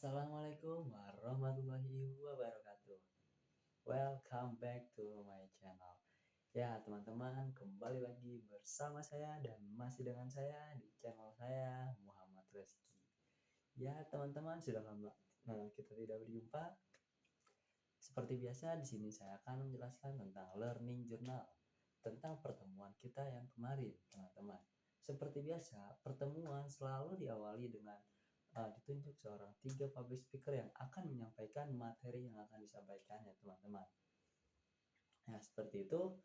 Assalamualaikum warahmatullahi wabarakatuh. Welcome back to my channel. Ya, teman-teman, kembali lagi bersama saya dan masih dengan saya di channel saya, Muhammad Rezki. Ya, teman-teman, sudah lama kita tidak berjumpa. Seperti biasa, di sini saya akan menjelaskan tentang learning journal, tentang pertemuan kita yang kemarin, teman-teman. Seperti biasa, pertemuan selalu diawali dengan ditunjuk seorang 3 public speaker yang akan menyampaikan materi yang akan disampaikan ya teman-teman. Nah seperti itu.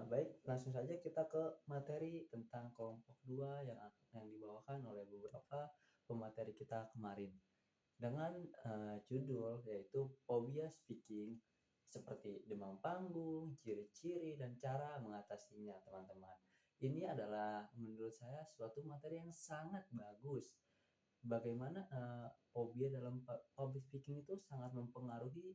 Baik, langsung saja kita ke materi tentang kelompok 2 yang dibawakan oleh beberapa pemateri kita kemarin dengan judul yaitu phobia speaking, seperti demam panggung, ciri-ciri dan cara mengatasinya, teman-teman. Ini adalah menurut saya suatu materi yang sangat bagus. Bagaimana fobia dalam public speaking itu sangat mempengaruhi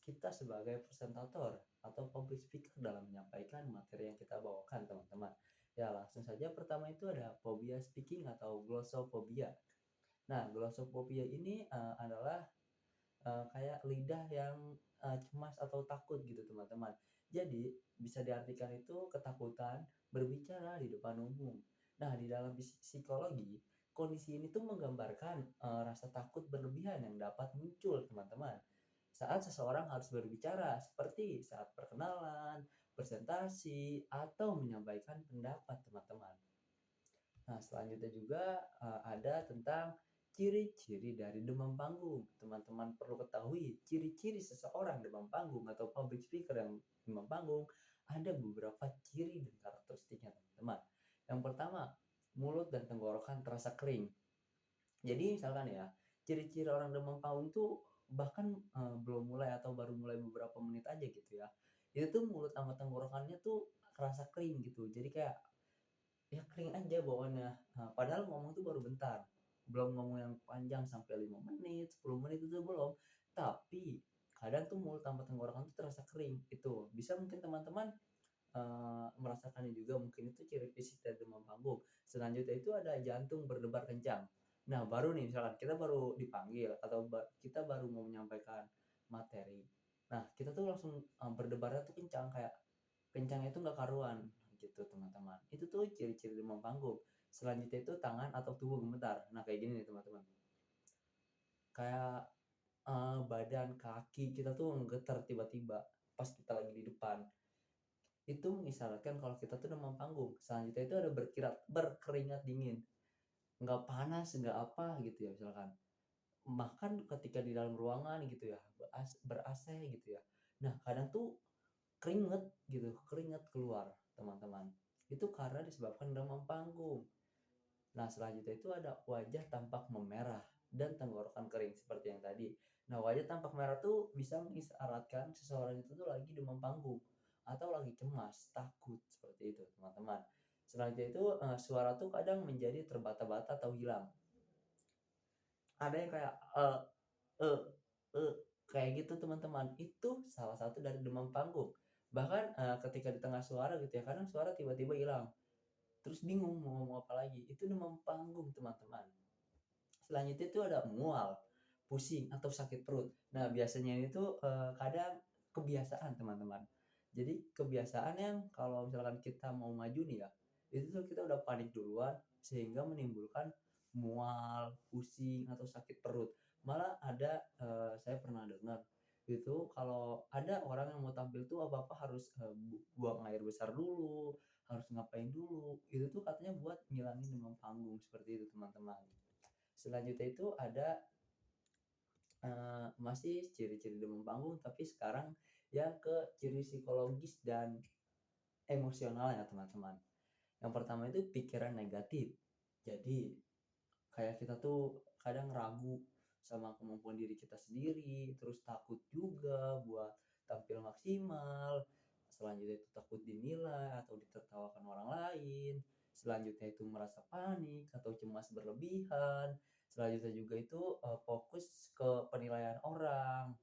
kita sebagai presentator atau public speaker dalam menyampaikan materi yang kita bawakan, teman-teman. Ya, langsung saja pertama itu ada phobia speaking atau glossophobia. Nah, glossophobia ini adalah kayak lidah yang cemas atau takut gitu, teman-teman. Jadi, bisa diartikan itu ketakutan berbicara di depan umum. Nah, di dalam psikologi, kondisi ini tuh menggambarkan rasa takut berlebihan yang dapat muncul, teman-teman, saat seseorang harus berbicara, seperti saat perkenalan, presentasi, atau menyampaikan pendapat, teman-teman. Nah, selanjutnya juga ada tentang ciri-ciri dari demam panggung. Teman-teman perlu ketahui, ciri-ciri seseorang demam panggung atau public speaker yang demam panggung ada beberapa ciri dan karakteristiknya, teman-teman. Yang pertama, mulut dan tenggorokan terasa kering. Jadi misalkan ya, ciri-ciri orang demam panggung tuh bahkan belum mulai atau baru mulai beberapa menit aja gitu ya. Itu tuh mulut sama tenggorokannya tuh kerasa kering gitu. Jadi kayak ya kering aja bawaannya. Nah, padahal ngomong tuh baru bentar. Belum ngomong yang panjang sampai 5 menit, 10 menit itu belum. Tapi kadang tuh mulut sama tenggorokan tuh terasa kering. Itu bisa mungkin teman-teman merasakannya juga, mungkin itu ciri fisik dari demam panggung. Selanjutnya itu ada jantung berdebar kencang. Nah, baru nih misalkan kita baru dipanggil atau kita baru mau menyampaikan materi. Nah, kita tuh langsung berdebarnya tuh kencang, kayak kencangnya itu nggak karuan gitu, teman-teman. Itu tuh ciri-ciri demam panggung. Selanjutnya itu tangan atau tubuh gemetar. Nah, kayak gini nih, teman-teman. Kayak badan, kaki kita tuh nggetar tiba-tiba pas kita lagi di depan. Itu mengisyaratkan kalau kita tuh demam panggung. Selanjutnya itu ada berkeringat dingin, nggak panas, nggak apa gitu ya misalkan. Bahkan ketika di dalam ruangan gitu ya, ber-AC gitu ya. Nah, kadang tuh keringet gitu, keringat keluar, teman-teman. Itu karena disebabkan demam panggung. Nah, selanjutnya itu ada wajah tampak memerah dan tenggorokan kering seperti yang tadi. Nah, wajah tampak merah tuh bisa mengisyaratkan seseorang itu tuh lagi demam panggung atau lagi cemas, takut seperti itu, teman-teman. Selanjutnya itu suara tuh kadang menjadi terbata-bata atau hilang. Ada yang kayak eh eh kayak gitu, teman-teman. Itu salah satu dari demam panggung. Bahkan ketika di tengah suara gitu ya, kadang suara tiba-tiba hilang. Terus bingung mau ngomong apa lagi. Itu demam panggung, teman-teman. Selanjutnya itu ada mual, pusing atau sakit perut. Nah, biasanya itu kadang kebiasaan, teman-teman. Jadi kebiasaan yang kalau misalkan kita mau maju nih ya, itu tuh kita udah panik duluan sehingga menimbulkan mual, pusing atau sakit perut. Malah ada saya pernah dengar itu kalau ada orang yang mau tampil tuh apa-apa harus buang air besar dulu, harus ngapain dulu. Itu tuh katanya buat ngilangin demam panggung seperti itu, teman-teman. Selanjutnya itu ada masih ciri-ciri demam panggung, tapi sekarang ya ke ciri psikologis dan emosional ya, teman-teman. Yang pertama itu pikiran negatif. Jadi kayak kita tuh kadang ragu sama kemampuan diri kita sendiri, terus takut juga buat tampil maksimal. Selanjutnya itu takut dinilai atau ditertawakan orang lain. Selanjutnya itu merasa panik atau cemas berlebihan. Selanjutnya juga itu fokus ke penilaian orang.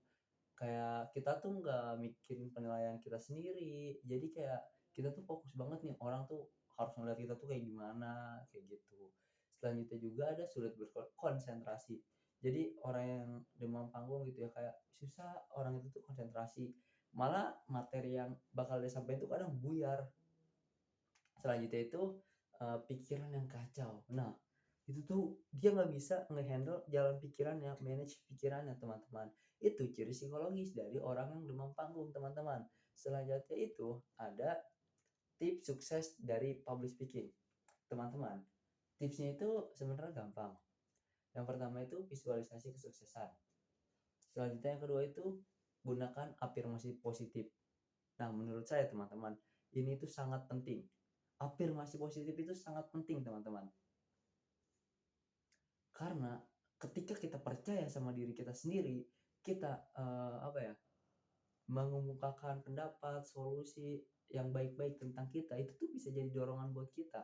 Kayak kita tuh nggak mikirin penilaian kita sendiri. Jadi kayak kita tuh fokus banget nih, orang tuh harus ngeliat kita tuh kayak gimana, kayak gitu. Selanjutnya juga ada sulit berkonsentrasi. Jadi orang yang demam panggung gitu ya, kayak susah orang itu tuh konsentrasi, malah materi yang bakal dia sampaikan itu kadang buyar. Selanjutnya itu, pikiran yang kacau. Nah, itu tuh dia nggak bisa ngehandle jalan pikirannya, manage pikirannya, teman-teman. Itu ciri psikologis dari orang yang demam panggung, teman-teman. Selanjutnya itu ada tips sukses dari public speaking. Teman-teman, tipsnya itu sebenarnya gampang. Yang pertama itu visualisasi kesuksesan. Selanjutnya yang kedua itu gunakan afirmasi positif. Nah, menurut saya teman-teman, ini itu sangat penting. Afirmasi positif itu sangat penting, teman-teman. Karena ketika kita percaya sama diri kita sendiri, kita apa ya, mengemukakan pendapat, solusi yang baik-baik tentang kita, itu tuh bisa jadi dorongan buat kita.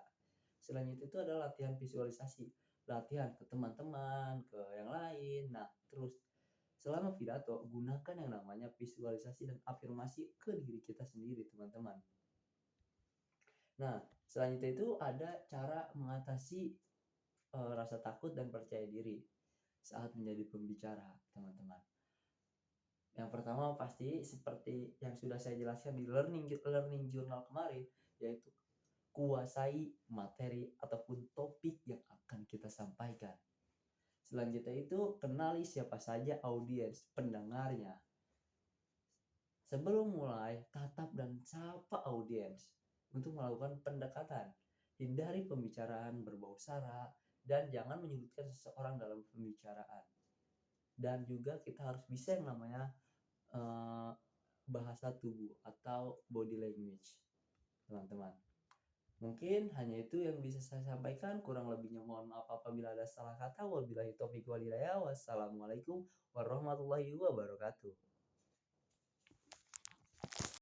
Selain itu adalah latihan visualisasi, latihan ke teman-teman, ke yang lain. Nah, terus selama pidato, gunakan yang namanya visualisasi dan afirmasi ke diri kita sendiri, teman-teman. Nah, selanjutnya itu ada cara mengatasi rasa takut dan percaya diri saat menjadi pembicara, teman-teman. Yang pertama pasti seperti yang sudah saya jelaskan di learning learning journal kemarin, yaitu kuasai materi ataupun topik yang akan kita sampaikan. Selanjutnya itu kenali siapa saja audiens pendengarnya. Sebelum mulai, tatap dan sapa audiens untuk melakukan pendekatan. Hindari pembicaraan berbau sara dan jangan menyudutkan seseorang dalam pembicaraan. Dan juga kita harus bisa yang namanya uh, bahasa tubuh atau body language, teman-teman. Mungkin hanya itu yang bisa saya sampaikan. Kurang lebihnya mohon maaf apabila ada salah kata. Wabillahi taufiq walhidayah. Wassalamualaikum warahmatullahi wabarakatuh.